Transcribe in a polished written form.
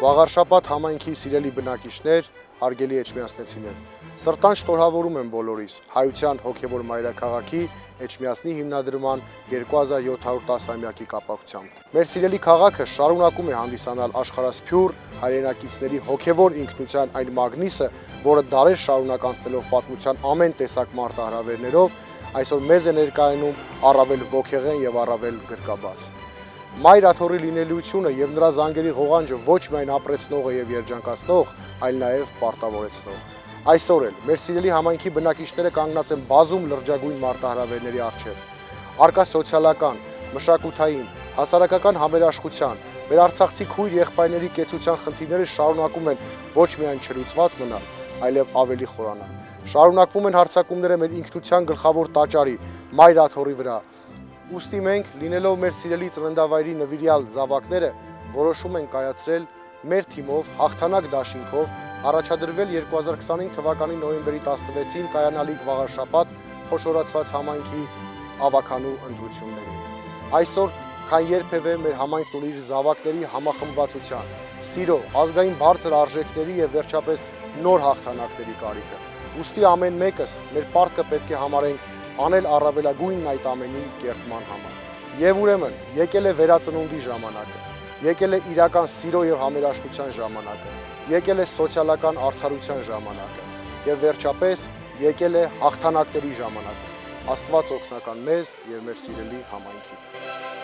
Վաղարշաբաթ համայնքի սիրելի բնակիչներ, հարգելի էջմիածնեցիներ, սրտան շնորհավորում եմ բոլորիս հայության հոգևոր մայրաքաղաքի Էջմիածնի հիմնադրման 2710-ամյակի կապակցությամբ։ Մեր սիրելի քաղաքը շարունակում է հանդիսանալ աշխարհասփյուռ հայրենակիցների հոգևոր ինքնության այն մագնիսը, որը դարեր շարունակ անցնելով պատմության ամեն տեսակ մարտահրավերներով, այսօր մեզ է ներկայանում առավել ոգեղեն եւ առավել գրկաբաց։ Մայր աթոռի լինելիությունը եւ նրա զանգերի ղողանջը ոչ միայն ապրեցնող է եւ երջանկացնող, այլ նաեւ պարտավորեցնող։ Այսօր էլ մեր սիրելի համայնքի բնակիչները կանգնած են բազում լրջագույն մարտահրավերների առջև։ Արկա սոցիալական, մշակութային, հասարակական համերաշխության, մեր արցախցի քույր եղբայրների կեցության խնդիրները շարունակում են ոչ միայն չլուծված մնալ, այլև ավելի խորանալ։ Շարունակվում են հարձակումները մեր ինքնության գլխավոր տաճարի Մայր աթոռի վրա։ Ուստի մենք, լինելով մեր սիրելի ծննդավայրի նվիրյալ զավակները, որոշում ենք կայացրել մեր թիմով հաղթանակ դաշինքով առաջադրվել 2025 թվականի նոյեմբերի 16-ին կայանալիք վաղարշաբաթ խոշորացված համայնքի ավականու ընտրություններին։ Այսօր, քան երբևէ մեր համայնքն ունի իր զավակների համախմբվածության, սիրո, ազգային բարձր արժեքների եւ վերջապես նոր հաղթանակների կարիքը։ Ուստի ամեն մեկս մեր պարտքը պետք է համարենք անել առավելագույնն այդ ամենի կերտման համար։ Եվ ուրեմն, եկել է վերածնունդի ժամանակը, եկել է իրական սիրո եւ համերաշխության ժամանակը, եկել է սոցիալական արդարության ժամանակը եւ վերջապես եկել է հաղթանակների ժամանակը։ Աստված օգնական մեզ եւ մեր սիրելի համայնքին։